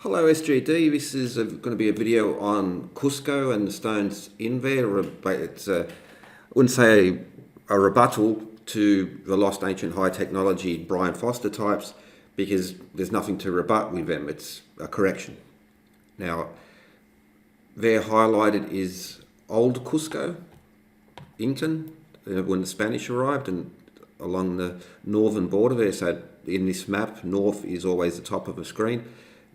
Hello SGD, this is going to be a video on Cusco and the stones in there. It's I wouldn't say a rebuttal to the lost ancient high technology Brien Foerster types, because there's nothing to rebut with them. It's a correction. Now, there highlighted is old Cusco, Incan, when the Spanish arrived, and along the northern border there. So in this map, north is always the top of the screen.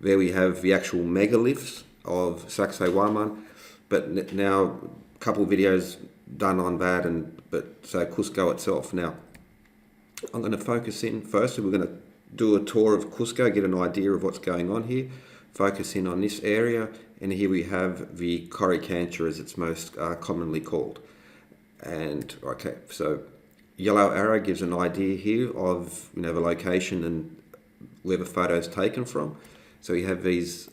There we have the actual megaliths of Sacsayhuaman, but now a couple of videos done on that, but Cusco itself. Now, I'm going to focus in first. We're going to do a tour of Cusco, get an idea of what's going on here. Focus in on this area, and here we have the Coricancha, as it's most commonly called. And okay, so yellow arrow gives an idea here of the location and where the photo is taken from. So we have this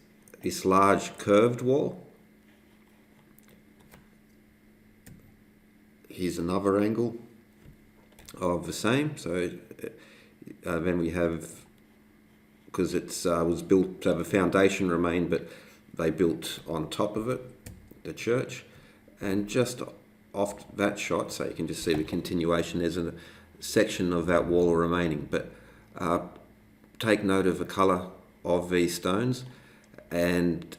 large curved wall. Here's another angle of the same. So then we have, because it was built, so the foundation remained, but they built on top of it, the church. And just off that shot, so you can just see the continuation, there's a section of that wall remaining. But take note of the colour of these stones, and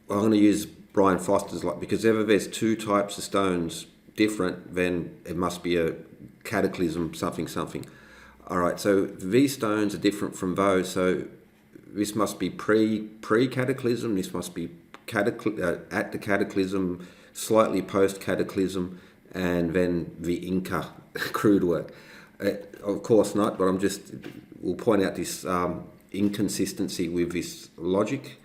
I'm going to use Brien Foerster's, because if there's two types of stones different, then it must be a cataclysm something. Alright, so these stones are different from those, so this must be pre-cataclysm, this must be at the cataclysm, slightly post-cataclysm, and then the Inca crude work. Of course not, but we'll point out this inconsistency with this logic.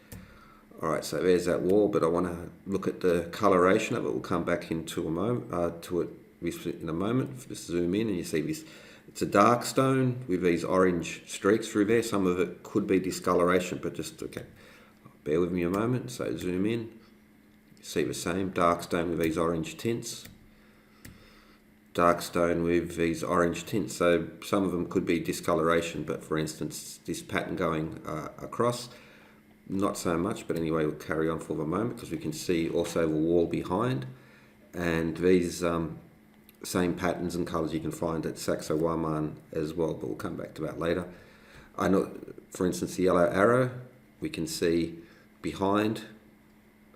Alright, so there's that wall, but I want to look at the coloration of it. We'll come back into a moment to it in a moment. Just zoom in and you see this. It's a dark stone with these orange streaks through there. Some of it could be discoloration, but okay, bear with me a moment. So zoom in. You see the same dark stone with these orange tints. Dark stone with these orange tints, so some of them could be discoloration, but for instance this pattern going across, not so much, but anyway we'll carry on for the moment because we can see also the wall behind, and these same patterns and colours you can find at Sacsayhuaman as well, but we'll come back to that later. I know, for instance, the yellow arrow we can see behind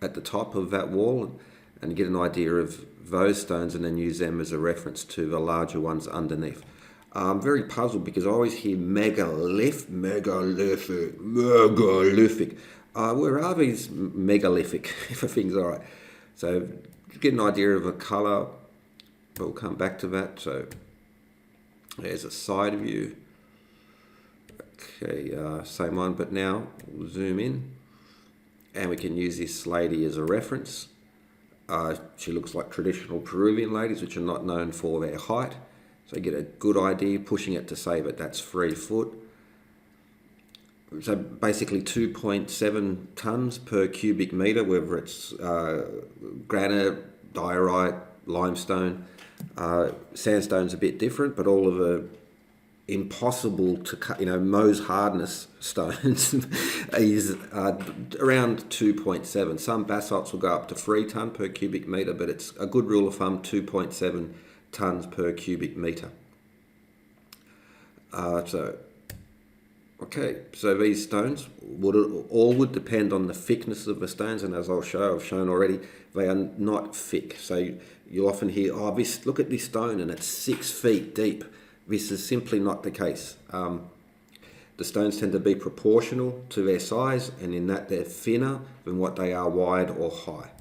at the top of that wall, and get an idea of those stones and then use them as a reference to the larger ones underneath. I'm very puzzled because I always hear megalithic. Where are these megalithic, if everything's alright? So get an idea of a colour, but we'll come back to that. So there's a side view. Okay, same one, but now we'll zoom in and we can use this lady as a reference. She looks like traditional Peruvian ladies, which are not known for their height. So you get a good idea, pushing it to say that that's 3 foot. So basically 2.7 tons per cubic meter, whether it's granite, diorite, limestone. Sandstone's a bit different, but all of the impossible to cut, Mohs hardness stones is around 2.7. Some basalts will go up to 3 ton per cubic meter, but it's a good rule of thumb, 2.7 tons per cubic meter. So these stones would depend on the thickness of the stones, and as I've shown already, they are not thick. So you'll often hear, look at this stone and it's 6 feet deep. This is simply not the case. The stones tend to be proportional to their size, and in that they're thinner than what they are wide or high.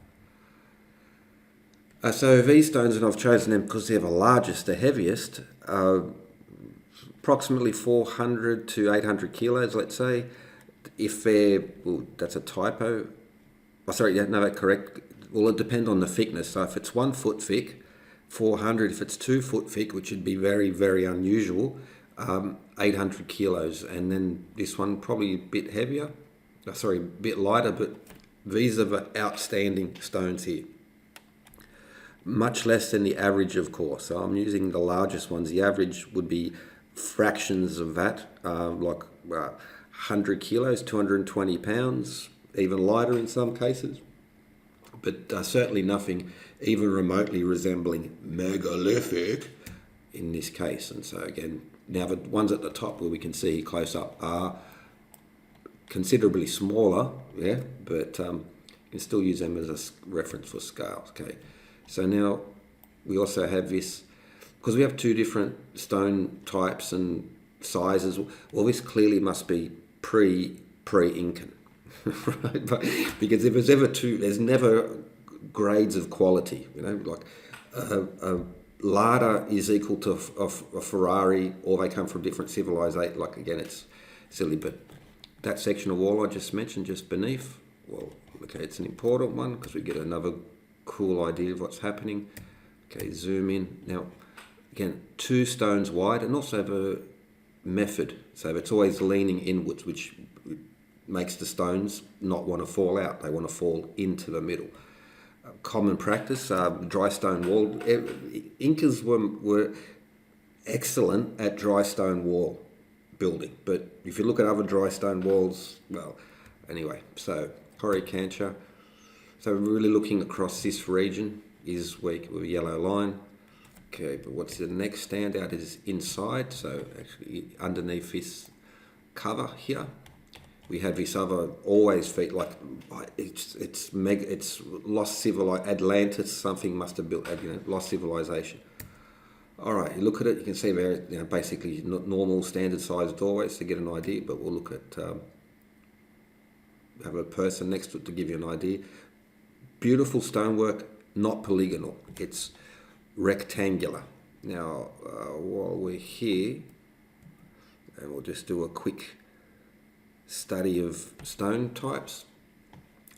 So these stones, and I've chosen them because they're the largest, the heaviest, approximately 400 to 800 kilos, let's say. If they're, that's a typo. Oh, sorry, no, that's correct. Well, it depends on the thickness. So if it's 1 foot thick, 400. If it's 2 foot thick, which would be very, very unusual, 800 kilos. And then this one probably a bit heavier, a bit lighter, but these are the outstanding stones here. Much less than the average, of course. So I'm using the largest ones. The average would be fractions of that, like 100 kilos, 220 pounds, even lighter in some cases, but certainly nothing even remotely resembling megalithic in this case. And so again, now the ones at the top where we can see close up are considerably smaller, yeah, but you can still use them as a reference for scales. Okay, so now we also have this, because we have two different stone types and sizes. Well, this clearly must be pre-Incan, right? But, because if there's ever two, there's never grades of quality. You know, like a Lada is equal to a Ferrari, or they come from different civilizations. Like again, it's silly, but that section of wall I just mentioned, just beneath, well, okay, it's an important one because we get another cool idea of what's happening. Okay, zoom in. Now, again, 2 stones wide, and also the method. So it's always leaning inwards, which makes the stones not want to fall out. They want to fall into the middle. Common practice, dry stone wall. Incas were excellent at dry stone wall building, but if you look at other dry stone walls, well, anyway, so Coricancha. So we're really looking across this region is with a yellow line. Okay, but what's the next standout is inside. So actually underneath this cover here, we have this other always feet, like it's lost civilization. Atlantis, something must have built, lost civilization. All right, you look at it, you can see there, basically normal standard sized doorways to get an idea, but we'll look at, have a person next to it to give you an idea. Beautiful stonework, not polygonal, it's rectangular. Now, while we're here, and we'll just do a quick study of stone types.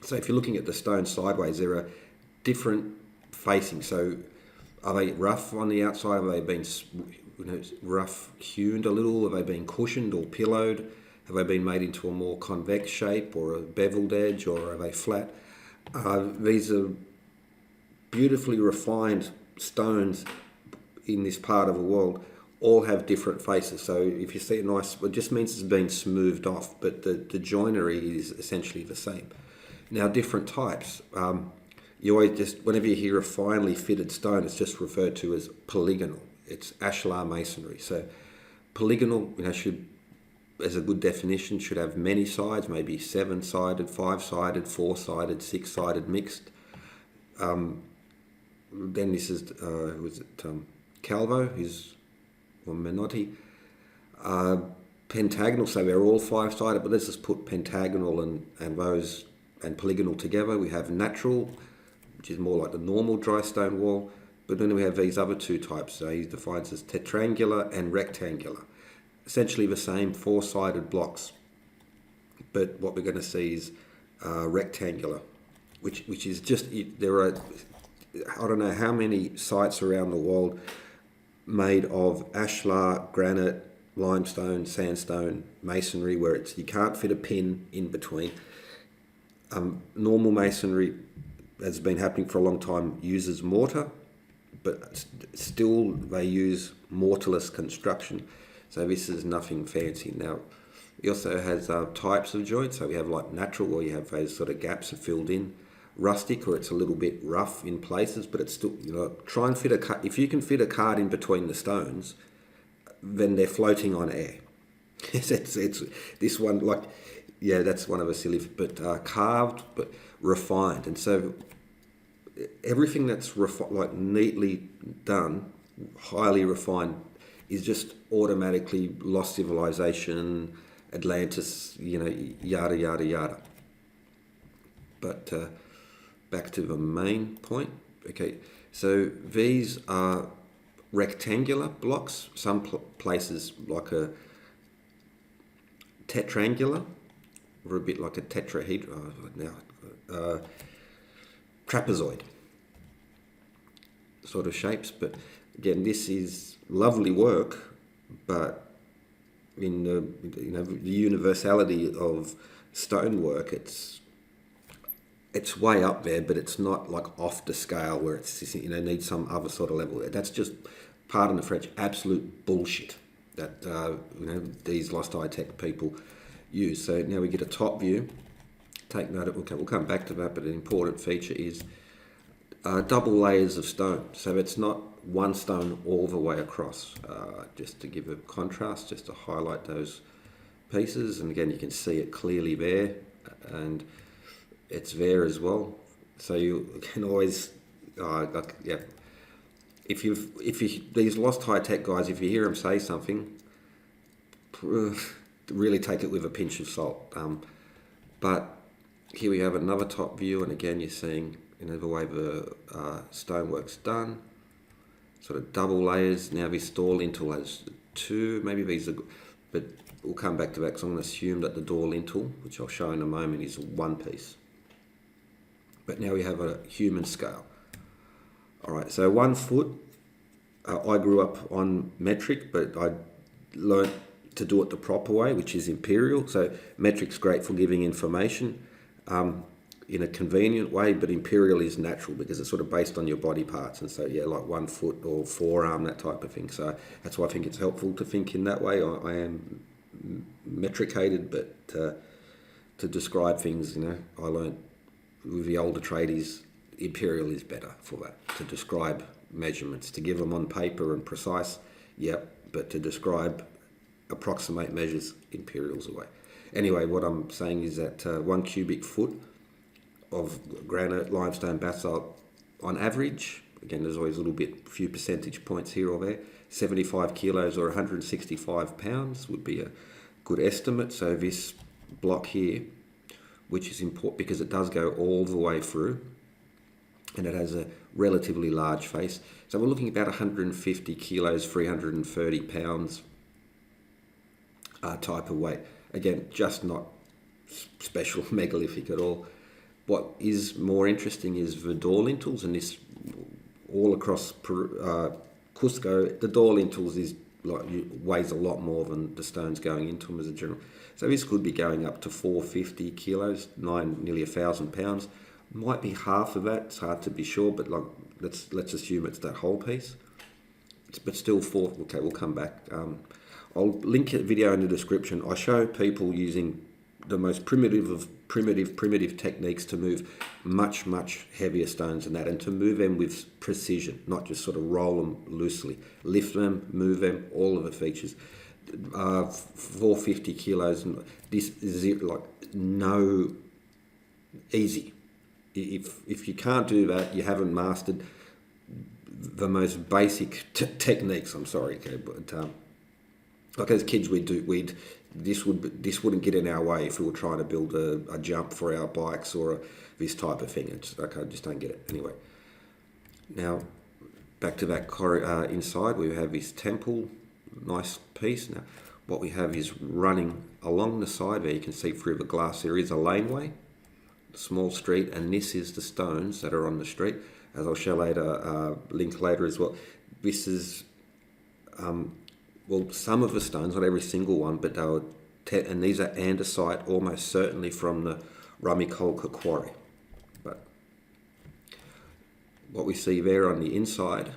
So if you're looking at the stone sideways, there are different facings. So are they rough on the outside? Have they been rough hewn a little? Have they been cushioned or pillowed? Have they been made into a more convex shape or a beveled edge, or are they flat? These are beautifully refined stones in this part of the world. All have different faces. So if you see a nice, it just means it's been smoothed off, but the joinery is essentially the same. Now, different types. You always just, whenever you hear a finely fitted stone, it's just referred to as polygonal. It's ashlar masonry. So polygonal, should, as a good definition, should have many sides, maybe 7-sided, 5-sided, 4-sided, 6-sided, mixed. Then this is, Calvo, or Menotti. Pentagonal, so they're all 5-sided, but let's just put pentagonal and those and polygonal together. We have natural, which is more like the normal dry stone wall, but then we have these other 2 types. So he defines as tetrangular and rectangular. Essentially the same 4-sided blocks, but what we're going to see is rectangular, which is just, there are, I don't know how many sites around the world made of ashlar, granite, limestone, sandstone, masonry, where you can't fit a pin in between. Normal masonry, has been happening for a long time, uses mortar, but still they use mortarless construction. So this is nothing fancy. Now, it also has types of joints. So we have like natural, where you have those sort of gaps are filled in. Rustic, or it's a little bit rough in places, but it's still, try and fit if you can fit a card in between the stones, then they're floating on air. it's this one, like, yeah, that's one of the silly, but carved, but refined. And so everything that's like neatly done, highly refined, is just automatically lost civilization, Atlantis, yada, yada, yada. But back to the main point. Okay, so these are rectangular blocks. Some places like a tetrangular, or a bit like a tetrahedron, trapezoid sort of shapes. But again, this is lovely work, but in the universality of stonework, it's way up there, but it's not like off the scale where it's needs some other sort of level. That's just, pardon the French, absolute bullshit that these lost high tech people used. So now we get a top view. Take note, we'll come back to that, but an important feature is double layers of stone. So it's not one stone all the way across, just to give a contrast, just to highlight those pieces. And again, you can see it clearly there, and it's there as well. So you can always, yeah. If these lost high tech guys, if you hear them say something, really take it with a pinch of salt. But here we have another top view, and again you're seeing, you know, the way the stonework's done, sort of double layers. Now this door lintel has two, maybe these are, but we'll come back to that because I'm going to assume that the door lintel, which I'll show in a moment, is one piece. But now we have a human scale. All right, so 1 foot. I grew up on metric, but I learnt to do it the proper way, which is imperial. So metric's great for giving information in a convenient way, but imperial is natural because it's sort of based on your body parts. And so, yeah, like 1 foot or forearm, that type of thing. So that's why I think it's helpful to think in that way. I am metricated, but to describe things, you know, I learnt with the older tradies, imperial is better for that, to describe measurements. To give them on paper and precise, yep, but to describe approximate measures, imperial's the way. Anyway, what I'm saying is that 1 cubic foot of granite, limestone, basalt, on average, again there's always a little bit, few percentage points here or there, 75 kilos or 165 pounds would be a good estimate. So this block here, which is important because it does go all the way through, and it has a relatively large face. So we're looking at about 150 kilos, 330 pounds type of weight. Again, just not special megalithic at all. What is more interesting is the door lintels, and this all across Peru, Cusco, the door lintels is like weighs a lot more than the stones going into them as a general. So this could be going up to 450 kilos, nearly 1,000 pounds. Might be half of that. It's hard to be sure, but like let's assume it's that whole piece. But still, okay, we'll come back. I'll link a video in the description. I show people using the most primitive of primitive techniques to move much heavier stones than that, and to move them with precision, not just sort of roll them loosely. Lift them, move them, all of the features. 450 kilos, this is like no easy. If you can't do that, you haven't mastered the most basic techniques. I'm sorry, okay, but like as kids, this wouldn't get in our way if we were trying to build a jump for our bikes or this type of thing. It's okay, I just don't get it. Anyway, now back to that inside, we have this temple, nice piece. Now what we have is running along the side there. You can see through the glass there is a laneway, a small street, and this is the stones that are on the street. As I'll show later, link later as well. This is well, some of the stones, not every single one, but they were, and these are andesite, almost certainly from the Rumicolca quarry. But what we see there on the inside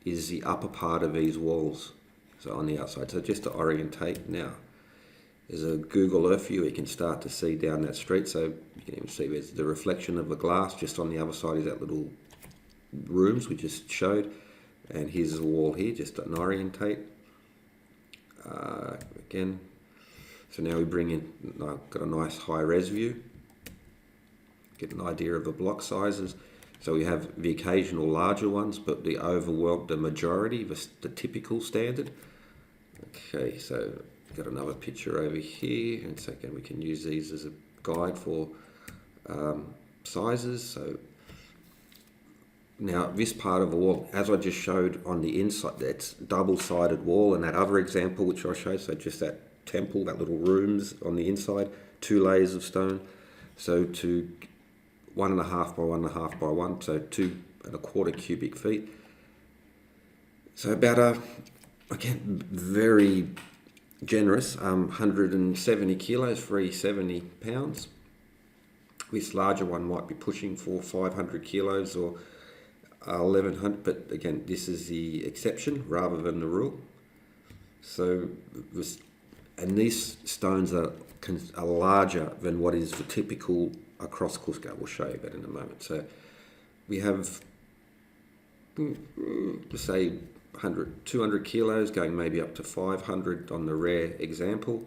is the upper part of these walls, so on the outside. So just to orientate now, there's a Google Earth view. You can start to see down that street, so you can even see there's the reflection of the glass. Just on the other side is that little rooms we just showed. And here's the wall here, just to orientate. Again, so now we bring in, got a nice high-res view. Get an idea of the block sizes. So we have the occasional larger ones, but the majority, the typical standard. Okay, so got another picture over here, and so again we can use these as a guide for sizes. So now, this part of the wall, as I just showed on the inside, that's double-sided wall, and that other example which I showed, so just that temple, that little rooms on the inside, 2 layers of stone, so to 1.5 by 1.5 by 1, so 2.25 cubic feet. So about again, very generous, 170 kilos, 370 pounds. This larger one might be pushing for 500 kilos or 1,100, but again, this is the exception rather than the rule. So and these stones are larger than what is the typical across Cusco. We'll show you that in a moment. So we have, say, 100, 200 kilos, going maybe up to 500 on the rare example.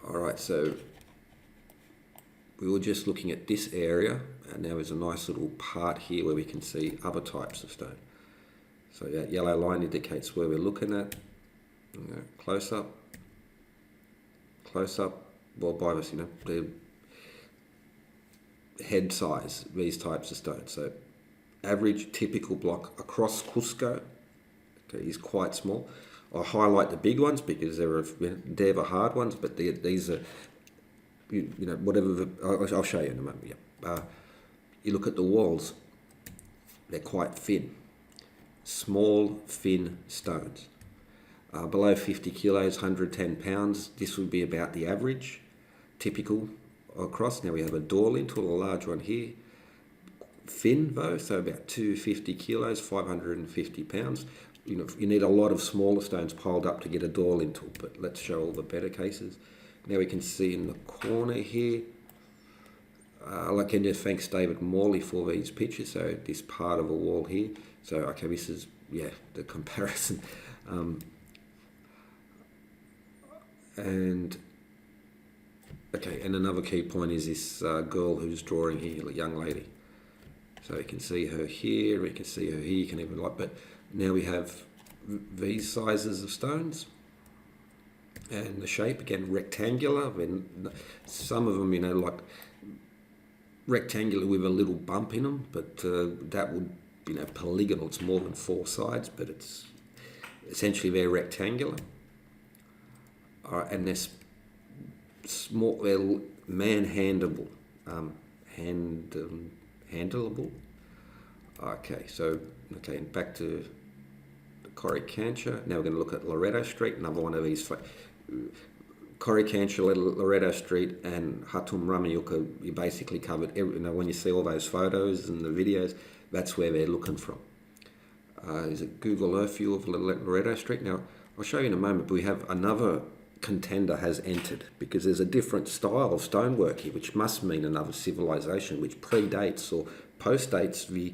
All right, so we were just looking at this area, and now there's a nice little part here where we can see other types of stone. So that yellow line indicates where we're looking at. Close up, well, by this, the head size, these types of stones. So average typical block across Cusco, okay, is quite small. I highlight the big ones because they're the hard ones, but these are, whatever. I'll show you in a moment. Yeah. You look at the walls; they're quite thin, small, thin stones. Below 50 kilos, 110 pounds. This would be about the average, typical across. Now we have a door lintel, a large one here. Thin though, so about 250 kilos, 550 pounds. You need a lot of smaller stones piled up to get a door lintel, but let's show all the better cases. Now we can see in the corner here, I can just thanks David Morley for these pictures. So this part of a wall here. So okay, this is the comparison. And another key point is this girl who's drawing here, a young lady. So you can see her here, we can see her here, you can even but now we have these sizes of stones. And the shape, again, rectangular. Some of them, like rectangular with a little bump in them, but that would, polygonal. It's more than 4 sides, but it's essentially they're rectangular. And they're small, they're manhandleable. Handleable. Okay, back to the Coricancha. Now we're going to look at Loretto Street, another one of these. Coricancha, Loretto Street, and Hatum Ramayuka, you basically covered when you see all those photos and the videos, that's where they're looking from. Is a Google Earth view of Loretto Street. Now, I'll show you in a moment, but we have another contender has entered because there's a different style of stonework here, which must mean another civilization which predates or postdates the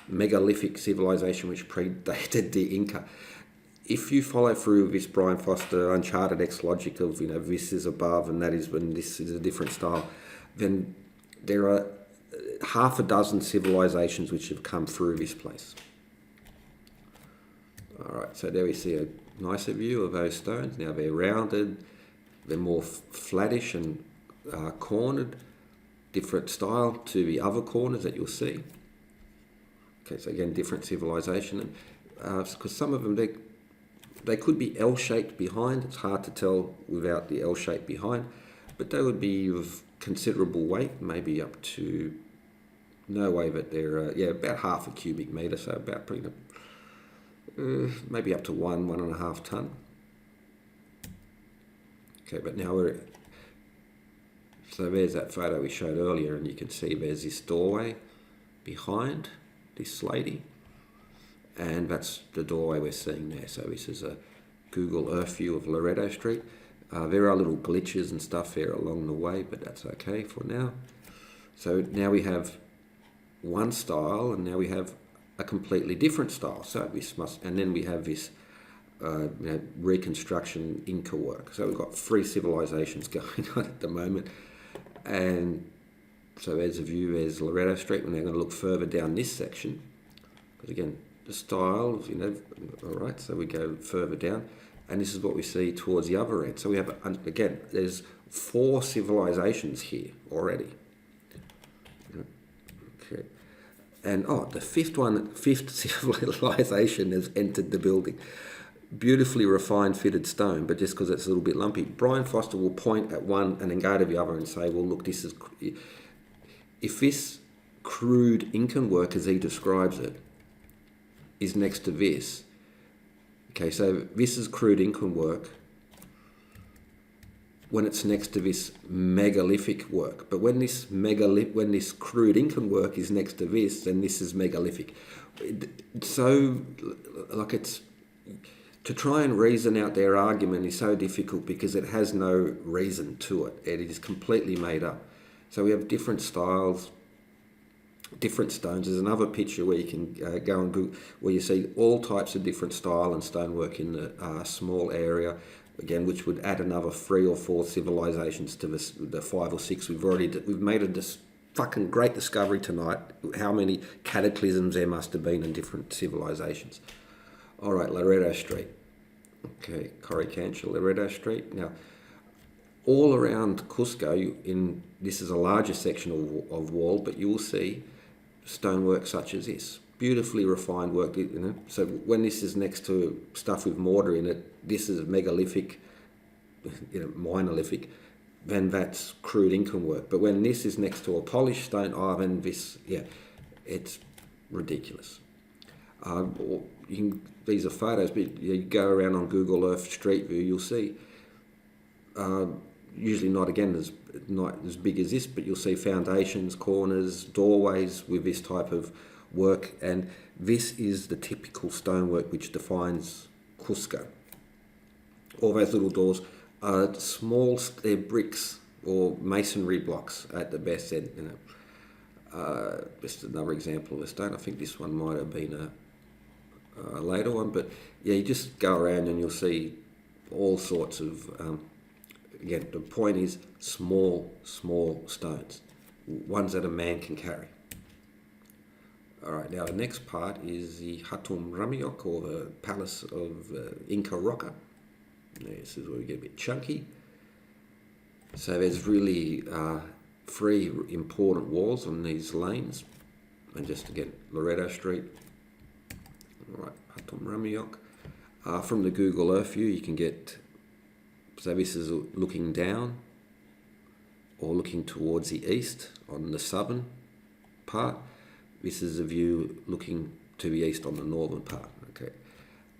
megalithic civilization which predated the Inca. If you follow through this Brien Foerster uncharted X logic of this is above and that is when this is a different style, then there are half a dozen civilizations which have come through this place. All right, so there we see a nicer view of those stones. Now they're rounded, they're more flattish and cornered, different style to the other corners that you'll see. Okay, so again, different civilization, because some of them they could be L-shaped behind. It's hard to tell without the L-shape behind, but they would be of considerable weight, maybe up to no way, but they're about half a cubic meter, so about maybe up to 1.5 ton. Okay, but now so there's that photo we showed earlier, and you can see there's this doorway behind this lady, and that's the doorway we're seeing there. So this is a Google Earth view of Loretto Street. There are little glitches and stuff there along the way, but that's okay for now. So now we have one style, and now we have a completely different style. So and then we have this reconstruction Inca work. So we've got 3 civilizations going on at the moment, and so there's a view. There's Loretto Street. We're now going to look further down this section, because again, the style, all right. So we go further down, and this is what we see towards the other end. So we have again, there's 4 civilizations here already. Okay. And the fifth civilization has entered the building. Beautifully refined fitted stone, but just because it's a little bit lumpy. Brien Foerster will point at one and then go to the other and say, well, look, this is... If this crude Incan work, as he describes it, is next to this, okay, so this is crude Incan work when it's next to this megalithic work. But when this crude Incan work is next to this, then this is megalithic. So, it's to try and reason out their argument is so difficult because it has no reason to it. It is completely made up. So we have different styles, different stones. There's another picture where you can go and Google, where you see all types of different style and stonework in a small area, again, which would add another 3 or 4 civilizations to the 5 or 6 we've made a fucking great discovery tonight. How many cataclysms there must have been in different civilizations. All right, Loretto Street. Okay, Coricancha, Loretto Street. Now, all around Cusco, this is a larger section of wall, but you will see stonework such as this. Beautifully refined work, So when this is next to stuff with mortar in it, this is megalithic, minolithic, then that's crude Incan work. But when this is next to a polished stone, then this, it's ridiculous. These are photos, but you go around on Google Earth Street View, you'll see, usually not as big as this, but you'll see foundations, corners, doorways with this type of work, and this is the typical stonework which defines Cusco. All those little doors are small, they're bricks or masonry blocks at the best end. Just another example of a stone. I think this one might have been a later one, but you just go around and you'll see all sorts of. Again, the point is small stones, ones that a man can carry. All right, now the next part is the Hatum Ramiok, or the Palace of Inca Roca. This is where we get a bit chunky. So there's really 3 important walls on these lanes. And just again, Loretto Street. All right, Hatum Ramiok. From the Google Earth view, you can get, so this is looking down or looking towards the east on the southern part. This is a view looking to the east on the northern part. Okay,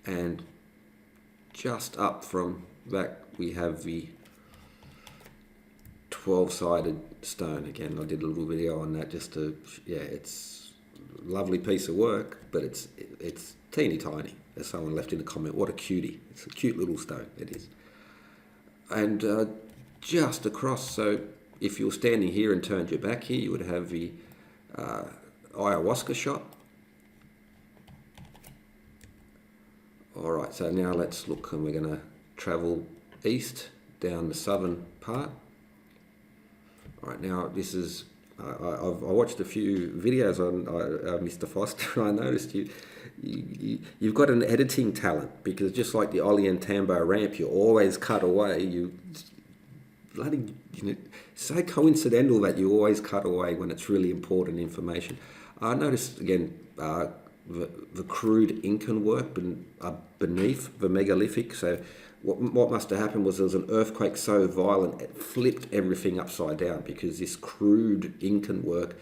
and just up from that we have the 12-sided stone. Again, I did a little video on that just to, it's a lovely piece of work, but it's teeny tiny. As someone left in a comment, what a cutie. It's a cute little stone, it is. And just across, so if you're standing here and turned your back here, you would have the ayahuasca shop. All right, so now let's look, and we're going to travel east down the southern part. All right, now this is, I watched a few videos on Mr. Foerster, and I noticed you've got an editing talent, because just like the Ollie and Tambo ramp, you always cut away. So coincidental that you always cut away when it's really important information. I noticed again the crude Incan work beneath the megalithic. So what must have happened was there was an earthquake so violent it flipped everything upside down, because this crude Incan work,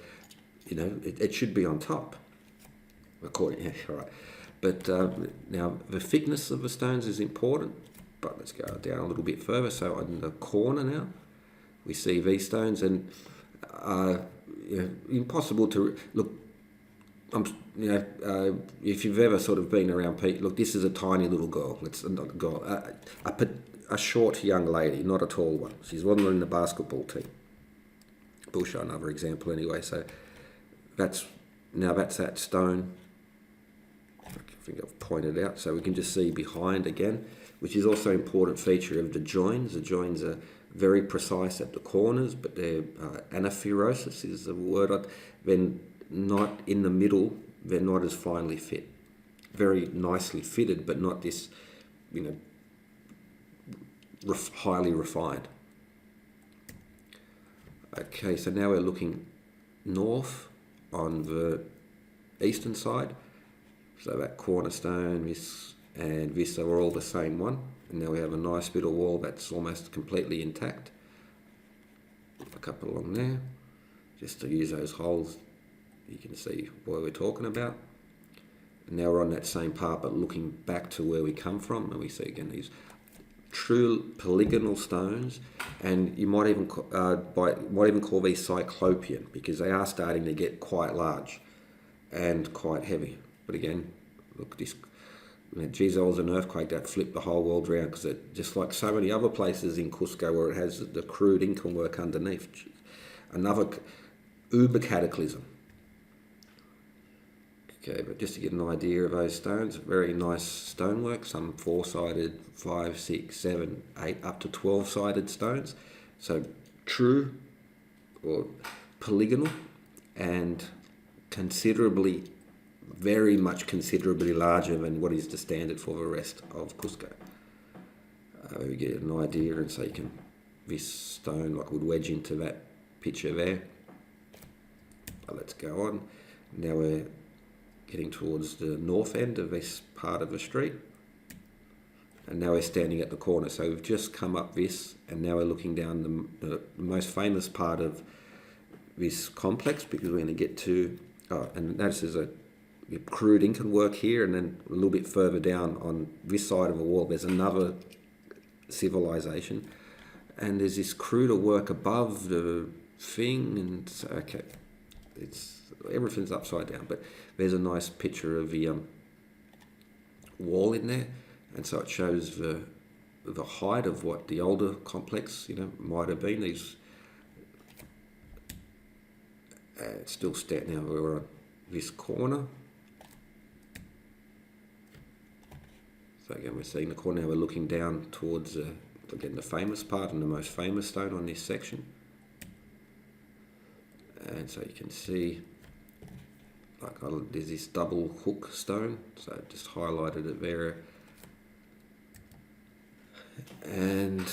it should be on top. According, all right. But now the thickness of the stones is important. But let's go down a little bit further. So in the corner now, we see these stones, and impossible to look. If you've ever sort of been around Pete, look, this is a tiny little girl. It's not a girl, a short young lady, not a tall one. She's one in the basketball team. We'll show another example anyway. So that's that stone. I think I've pointed out, so we can just see behind again, which is also an important feature of the joins. The joins are very precise at the corners, but they're anaphyrosis is the word. Then not in the middle, they're not as finely fit. Very nicely fitted, but not this, highly refined. Okay, so now we're looking north on the eastern side. So that cornerstone, this and this are all the same one. And now we have a nice bit of wall that's almost completely intact. A couple along there, just to use those holes. You can see what we're talking about. And now we're on that same part, but looking back to where we come from, and we see again these true polygonal stones, and you might even call these cyclopean, because they are starting to get quite large and quite heavy. But again, look, geez, there was an earthquake that flipped the whole world around, because it, just like so many other places in Cusco where it has the crude Inca work underneath. Another uber cataclysm. Okay, but just to get an idea of those stones, very nice stonework, some 4-sided, 5, 6, 7, 8, up to 12-sided stones. So true or polygonal, and considerably, very much considerably larger than what is the standard for the rest of Cusco. We get an idea, and so you can, this stone like would wedge into that picture there. But let's go on. Now we're getting towards the north end of this part of the street, and now we're standing at the corner. So we've just come up this, and now we're looking down the most famous part of this complex, because we're going to get to, and notice there's a crude Incan work here, and then a little bit further down on this side of the wall there's another civilization, and there's this cruder work above the thing, and so, okay, it's everything's upside down, but there's a nice picture of the wall in there, and so it shows the height of what the older complex might have been. These it's still standing. Now we're on this corner. So again, we're seeing the corner. Now we're looking down towards again the famous part and the most famous stone on this section. And so you can see, like, there's this double hook stone, so I just highlighted it there. And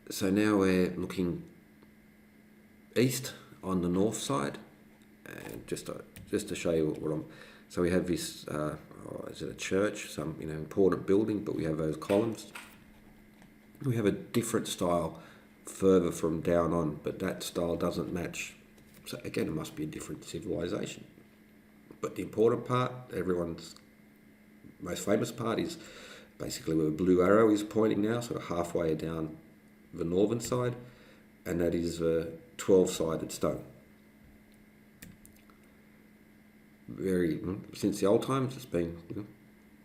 so now we're looking east on the north side, and just to show you what I'm. So we have this. Is it a church? Some important building, but we have those columns. We have a different style further from down on, but that style doesn't match. So again, it must be a different civilization. But the important part, everyone's most famous part, is basically where the blue arrow is pointing now, sort of halfway down the northern side, and that is a 12-sided stone. Very, since the old times, it's been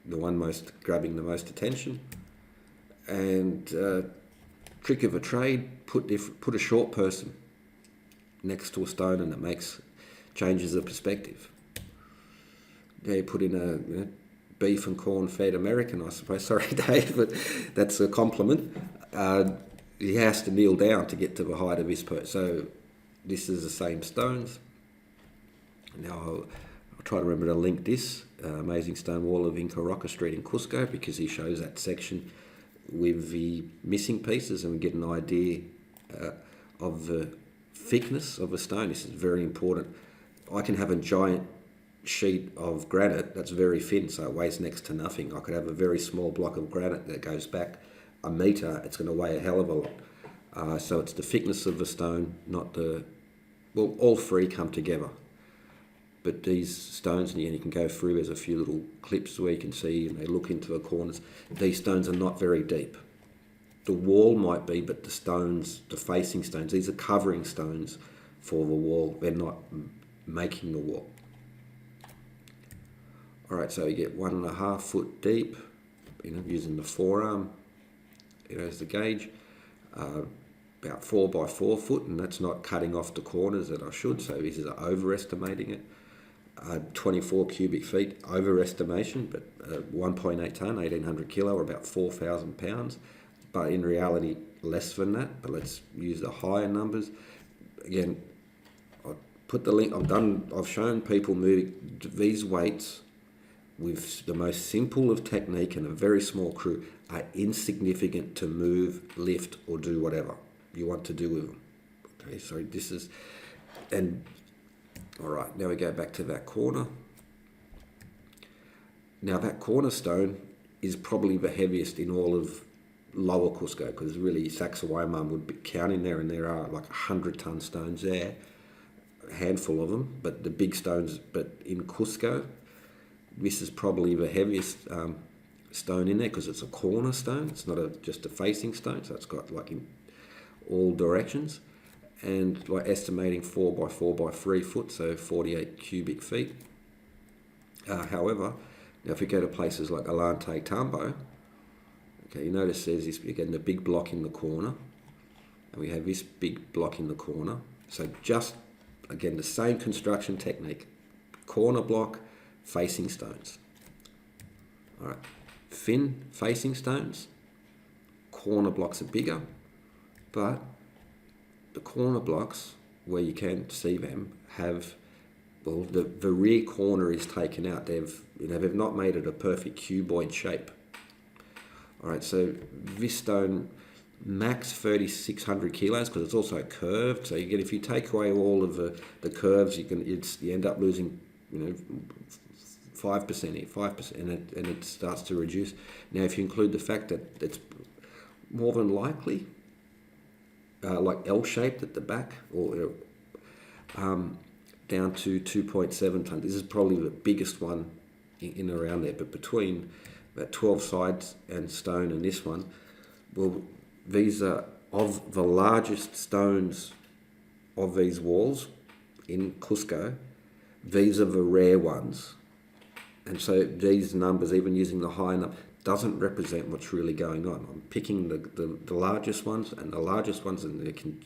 the one grabbing the most attention. And trick of a trade, put a short person next to a stone, and it changes the perspective. Yeah, you put in a beef and corn fed American, I suppose. Sorry, Dave, but that's a compliment. He has to kneel down to get to the height of this person. So this is the same stones. Now I'll try to remember to link this amazing stone wall of Inca Roca Street in Cusco, because he shows that section with the missing pieces, and we get an idea of the thickness of a stone. This is very important. I can have a giant sheet of granite that's very thin, so it weighs next to nothing. I could have a very small block of granite that goes back a metre. It's going to weigh a hell of a lot. So it's the thickness of the stone, not all three come together. But these stones, and you can go through, there's a few little clips where you can see, and they look into the corners. These stones are not very deep. The wall might be, but the stones, the facing stones, these are covering stones for the wall. They're not making the wall. All right, so you get 1.5 foot deep, using the forearm, as the gauge. About 4 by 4 foot, and that's not cutting off the corners that I should, so this is overestimating it. 24 cubic feet, overestimation, but 1.8 tonne, 1,800 kilo, or about 4,000 pounds. But in reality, less than that. But let's use the higher numbers. Again, I'll put the link. I've shown people moving these weights with the most simple of technique and a very small crew are insignificant to move, lift, or do whatever you want to do with them. Okay, so this is, and all right, now we go back to that corner. Now that cornerstone is probably the heaviest in all of Lower Cusco, because really Sacsayhuaman would be counting there, and there are like 100-ton stones there, a handful of them, but the big stones. But in Cusco, this is probably the heaviest stone in there, because it's a cornerstone. It's not just a facing stone, so it's got like in all directions, and like estimating 4 by 4 by 3 foot, so 48 cubic feet. However, Now, if we go to places like Alante Tambo, okay, you notice there's this, again, the big block in the corner, and we have this big block in the corner. So just, again, the same construction technique. Corner block, facing stones. All right, thin facing stones, corner blocks are bigger, but the corner blocks, where you can see them, have, well, the rear corner is taken out. They've not made it a perfect cuboid shape. All right, so this stone, max 3,600 kilos, because it's also curved. So if you take away all of the curves, you end up losing 5% here, 5%, and it starts to reduce. Now, if you include the fact that it's more than likely like L-shaped at the back, or down to 2.7 tonnes. This is probably the biggest one in around there, but between that 12 sides and stone and this one, well, these are of the largest stones of these walls in Cusco. These are the rare ones, and so these numbers, even using the high number, doesn't represent what's really going on. I'm picking the largest ones, and the largest ones, and they can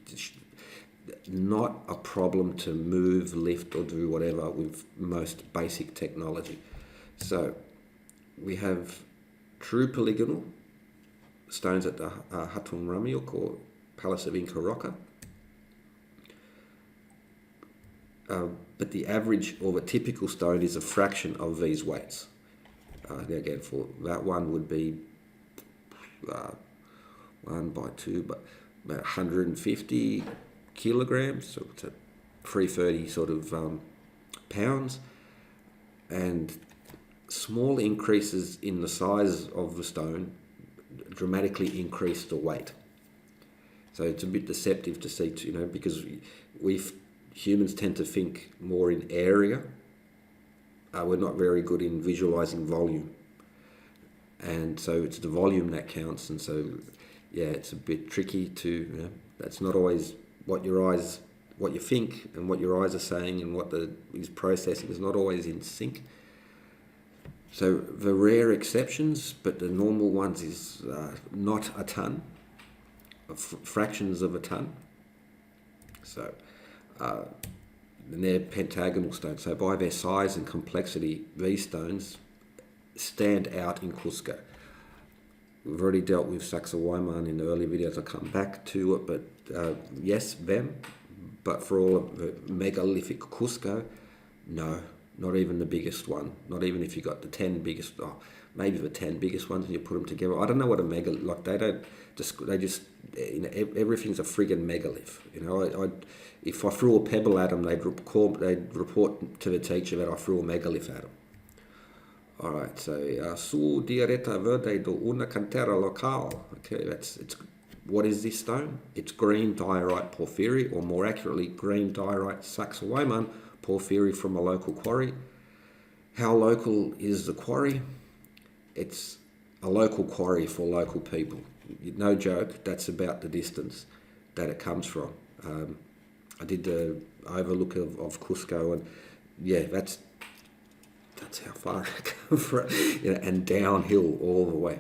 not a problem to move, lift, or do whatever with most basic technology. So we have true polygonal stones at the Hatun Ramiuk, or Palace of Inca Roca. But the average or the typical stone is a fraction of these weights. Again, for that one would be 1 by 2, but about 150 kilograms, so it's at 330 sort of pounds, and small increases in the size of the stone dramatically increase the weight. So it's a bit deceptive to see, because humans tend to think more in area. We're not very good in visualizing volume, and so it's the volume that counts. And so, yeah, it's a bit tricky to. That's not always what you think, and what your eyes are saying, and what is processing is not always in sync. So the rare exceptions, but the normal ones is not a ton, fractions of a ton. So. And they're pentagonal stones. So by their size and complexity, these stones stand out in Cusco. We've already dealt with Sacsayhuaman in the earlier videos. I'll come back to it, but yes, them. But for all of the megalithic Cusco, no, not even the biggest one. Not even if you got the 10 biggest, maybe the 10 biggest ones and you put them together. I don't know what a megalith, like they just everything's a friggin' megalith. If I threw a pebble at them, they'd report to the teacher that I threw a megalith at them. All right, so su diareta verde do una cantera local. Okay, what is this stone? It's green diorite porphyry, or more accurately, green diorite Sacsayhuaman porphyry from a local quarry. How local is the quarry? It's a local quarry for local people. No joke, that's about the distance that it comes from. I did the overlook of Cusco, and yeah, that's how far it comes from, and downhill all the way.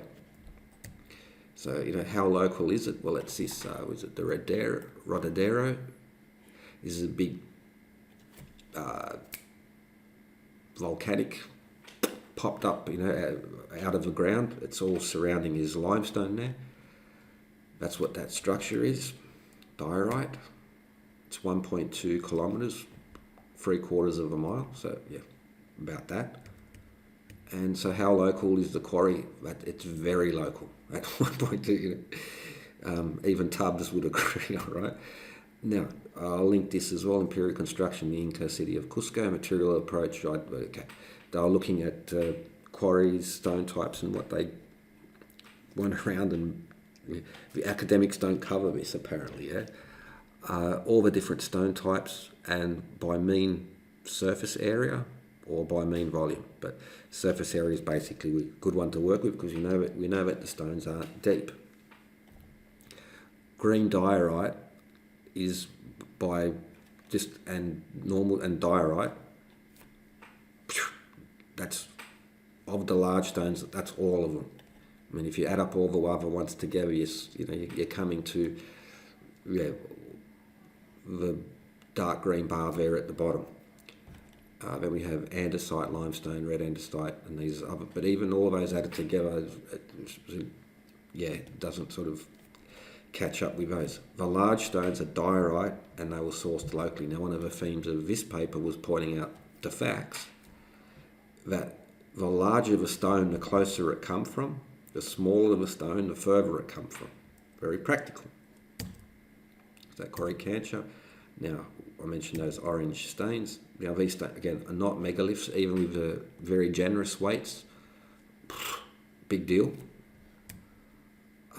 So, how local is it? Well, it's this, was it the Rodadero? This is a big volcanic, popped up, out of the ground. It's all surrounding is limestone there. That's what that structure is, diorite. It's 1.2 kilometres, 3/4 of a mile, so yeah, about that. And so how local is the quarry? It's very local at 1.2, even Tubbs would agree, all right? Now, I'll link this as well, Imperial Construction, the Inca city of Cusco, material approach. Okay, they were looking at quarries, stone types, and what they went around, and the academics don't cover this apparently, yeah? All the different stone types, and by mean surface area or by mean volume. But surface area is basically a good one to work with, because we know that the stones aren't deep. Green diorite is by just, and normal, and diorite, that's of the large stones, that's all of them. I mean, if you add up all the other ones together, you're coming to the dark green bar there at the bottom. Then we have andesite, limestone, red andesite, and these other. But even all those added together, it doesn't sort of catch up with those. The large stones are diorite, and they were sourced locally. Now, one of the themes of this paper was pointing out the facts that the larger the stone, the closer it come from. The smaller the stone, the further it come from. Very practical. Is that Coricancha? Now, I mentioned those orange stains. Now, these stones, again, are not megaliths, even with the very generous weights. Big deal.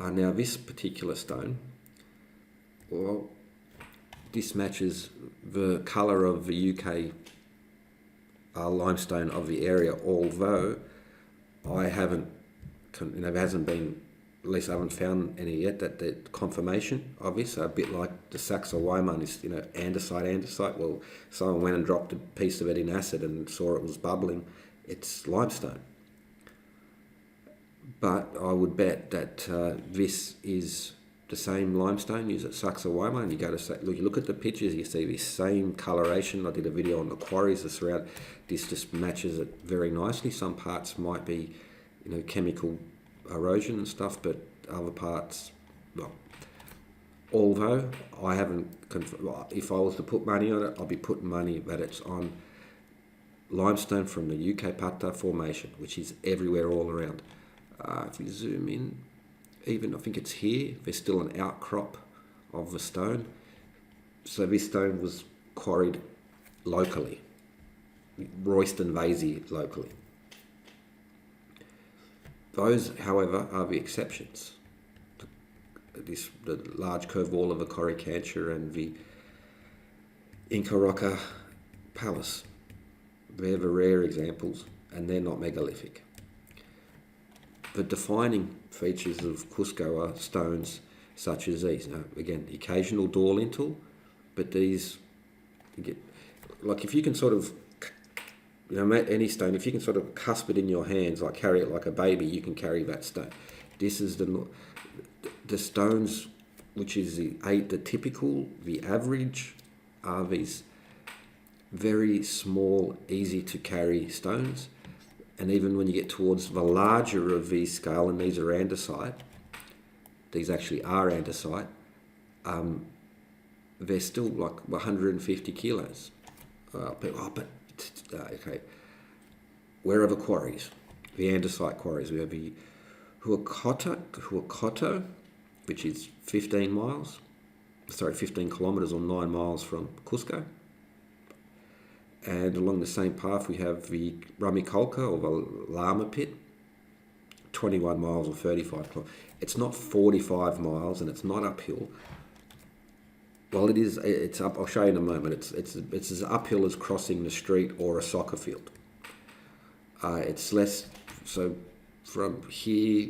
Now, this particular stone, well, this matches the colour of the UK limestone of the area, although I haven't, there hasn't been, at least I haven't found any yet, that the confirmation of this, a bit like the Saxo-Weimar is, andesite. Well, someone went and dropped a piece of it in acid and saw it was bubbling. It's limestone. But I would bet that this is the same limestone used at Saxo-Weimar, and you look at the pictures, you see this same coloration. I did a video on the quarries that surround. This just matches it very nicely. Some parts might be, chemical erosion and stuff, but other parts, well. Although I haven't, if I was to put money on it, I'd be putting money that it's on limestone from the UK Pata Formation, which is everywhere all around. If you zoom in, even I think it's here, there's still an outcrop of the stone. So this stone was quarried locally, Royston Vasey locally. Those, however, are the exceptions. The large curved wall of the Coricancha and the Inca Roca Palace. They're the rare examples, and they're not megalithic. The defining features of Cusco are stones such as these. Now, again, the occasional door lintel, but these, like if you can sort of, any stone, if you can sort of cusp it in your hands, like carry it like a baby, you can carry that stone. This is the stones, which is the typical, the average, are these very small, easy to carry stones. And even when you get towards the larger of these scale, and these are andesite, these actually are andesite, they're still like 150 kilos. Okay. Where are the quarries? The andesite quarries. We have the Huacoto, which is 15 kilometres or 9 miles from Cusco. And along the same path we have the Rumicolca, or the Llama Pit, 21 miles or 35 kilometres. It's not 45 miles and it's not uphill. Well, it is. It's up. I'll show you in a moment. It's as uphill as crossing the street or a soccer field. It's less. So from here,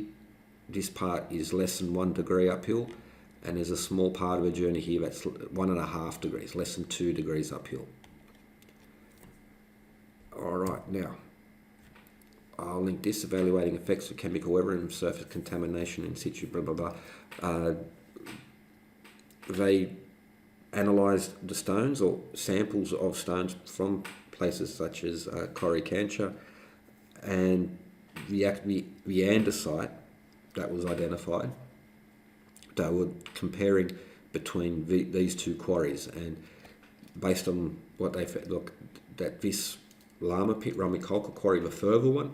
this part is less than 1 degree uphill, and there's a small part of a journey here that's 1.5 degrees, less than 2 degrees uphill. All right, now I'll link this: evaluating effects of chemical weather and surface contamination in situ. Blah blah blah. They analysed the stones or samples of stones from places such as Coricancha, and the andesite that was identified. They were comparing between these two quarries, and based on what they found, look, that this Llama Pit, Rumicolca quarry, the further one,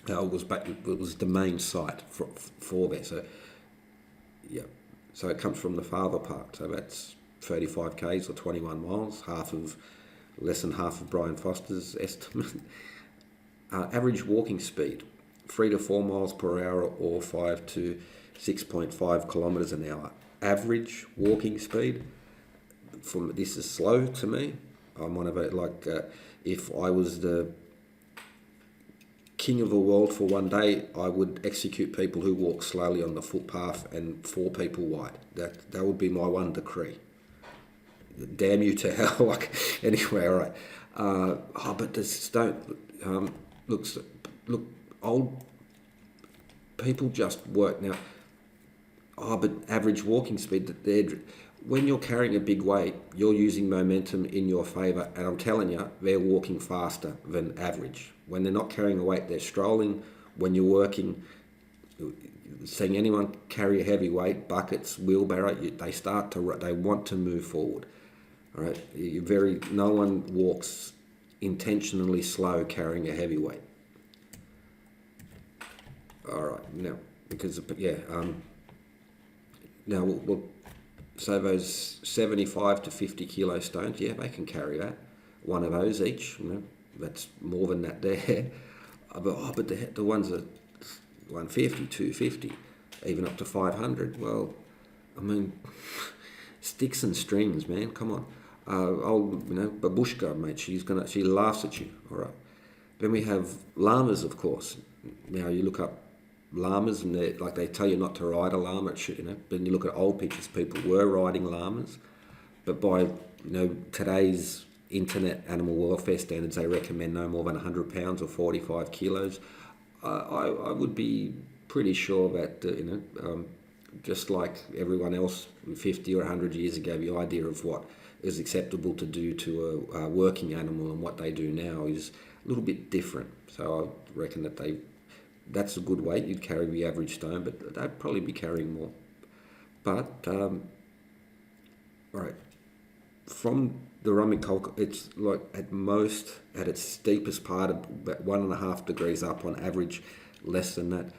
it was the main site for there. So, yeah. So it comes from the farther part. So that's 35 k's or 21 miles, less than half of Brien Foerster's estimate. Average walking speed, 3 to 4 miles per hour or 5 to 6.5 kilometres an hour. Average walking speed. This is slow to me. I'm one of it. If I was the king of the world for one day, I would execute people who walk slowly on the footpath and 4 people wide. That would be my one decree. Damn you to hell. Anyway, all right. But this don't. looks, look, old people just work now. Oh, but average walking speed, when you're carrying a big weight, you're using momentum in your favour, and I'm telling you, they're walking faster than average. When they're not carrying a weight, they're strolling. When you're working, seeing anyone carry a heavy weight, buckets, wheelbarrow, they want to move forward. All right, no one walks intentionally slow carrying a heavy weight. All right, now now so those 75 to 50 kilo stones, yeah, they can carry that. One of those each, that's more than that there. But the ones that 150, 250, even up to 500. Well, I mean, sticks and strings, man. Come on. Babushka, mate. She laughs at you. All right. Then we have llamas, of course. Now you look up llamas, and they tell you not to ride a llama. But you look at old pictures, people were riding llamas, but by today's internet animal welfare standards, they recommend no more than 100 pounds or 45 kilos. I would be pretty sure that just like everyone else 50 or 100 years ago, the idea of what is acceptable to do to a working animal and what they do now is a little bit different. So I reckon that's a good weight. You'd carry the average stone, but they'd probably be carrying more. But all right, from the Rumicolca, it's like at most, at its steepest part, about 1.5 degrees up on average, less than that.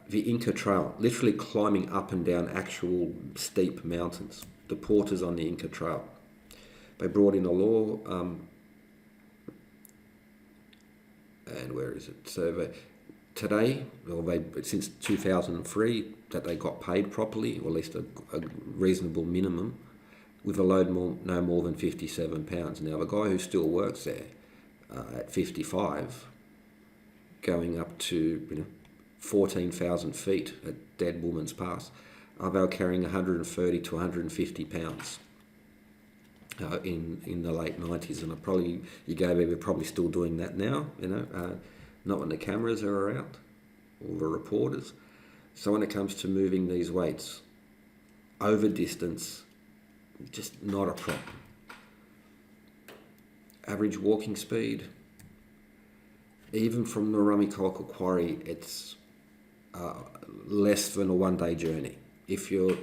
The Inca Trail, literally climbing up and down actual steep mountains. The porters on the Inca Trail. They brought in a law, and where is it? So since 2003, that they got paid properly, or at least a reasonable minimum, with a load no more than 57 pounds. Now, the guy who still works there at 55, going up to 14,000 feet at Dead Woman's Pass, they were carrying 130 to 150 pounds in the late 90s. And you go there, we're probably still doing that now, not when the cameras are around or the reporters. So when it comes to moving these weights over distance, just not a problem. Average walking speed, even from the Rumicolca quarry, it's less than a one-day journey. If you're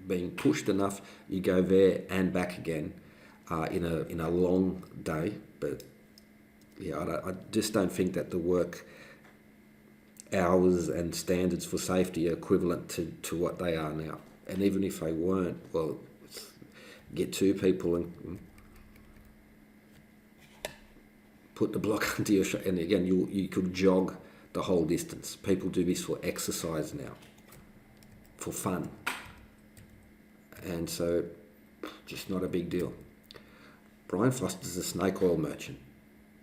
being pushed enough, you go there and back again in a long day. But yeah, I just don't think that the work hours and standards for safety are equivalent to what they are now. And even if they weren't, well, get two people and put the block under your shoulder, and again, you could jog the whole distance. People do this for exercise now, for fun, and so just not a big deal. Brien Foerster's a snake oil merchant,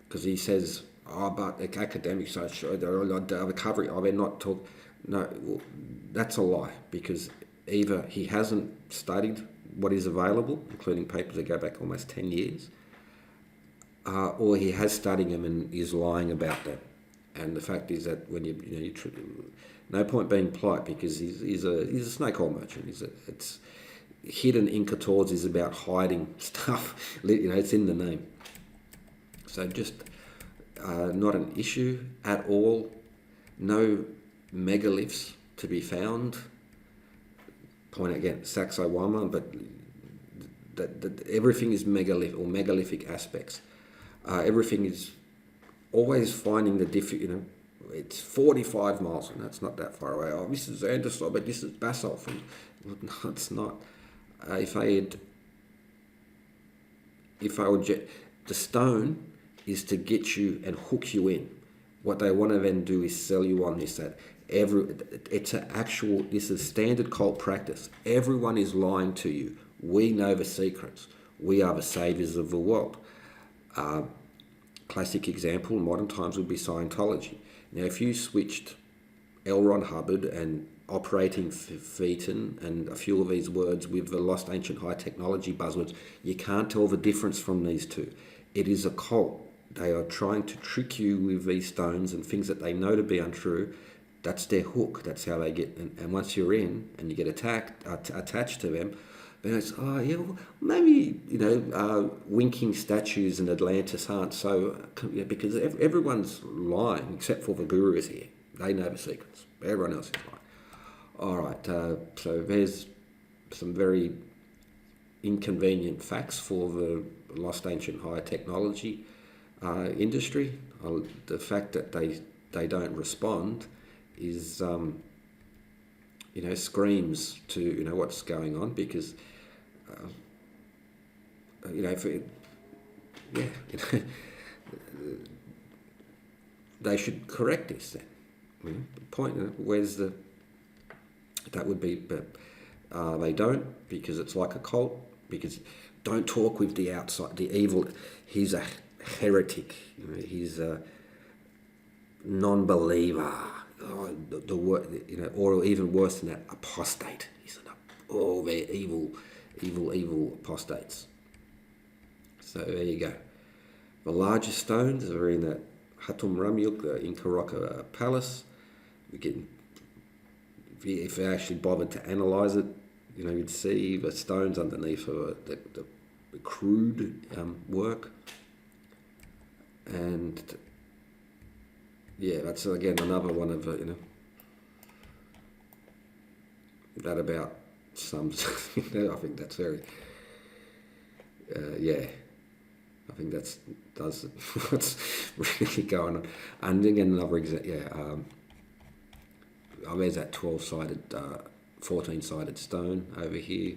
because he says, but the academics are sure they're recovery. They're not talk. No, well, that's a lie, because either he hasn't studied what is available, including papers that go back almost 10 years, or he has studied them and is lying about them. And the fact is that when no point being polite, because he's a snake oil merchant. It's hidden Inca tours is about hiding stuff. It's in the name. So just not an issue at all. No megaliths to be found. Point again, Sacsayhuama, but that everything is megalith or megalithic aspects. Everything is always finding the it's 45 miles, and that's not that far away. Oh, this is andesite, but this is basalt. No, it's not. The stone is to get you and hook you in. What they want to then do is sell you on this, that this is standard cult practice. Everyone is lying to you. We know the secrets. We are the saviors of the world. Classic example in modern times would be Scientology. Now, if you switched L. Ron Hubbard and operating Phaeton and a few of these words with the lost ancient high technology buzzwords, you can't tell the difference from these two. It is a cult. they are trying to trick you with these stones and things that they know to be untrue. That's their hook. That's how they get. And once you're in and you get attached to them, then it's, oh yeah, well, maybe, winking statues in Atlantis aren't so, because everyone's lying except for the gurus here. They know the secrets. Everyone else is lying. All right, so there's some very inconvenient facts for the lost ancient high technology industry. The fact that they don't respond is, screams to, what's going on, because, they should correct this then. The point, where's the, that would be, but they don't, because it's like a cult, because don't talk with the outside, the evil. He's a heretic, he's a non-believer, or even worse than that, apostate. They're evil apostates. So there you go. The largest stones are in that Hatum Ramyuk, the Inca Roca palace. If they actually bothered to analyse it, you'd see the stones underneath the crude work. And yeah, that's again another one of that about some. I think that's very. I think does what's really going on. And again, another example. There's that 12-sided, 14-sided stone over here,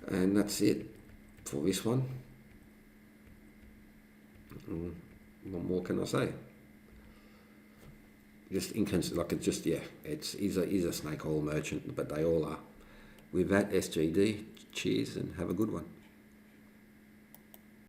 and that's it for this one. What more can I say? Just he's a snake oil merchant, but they all are. With that, SGD, cheers and have a good one.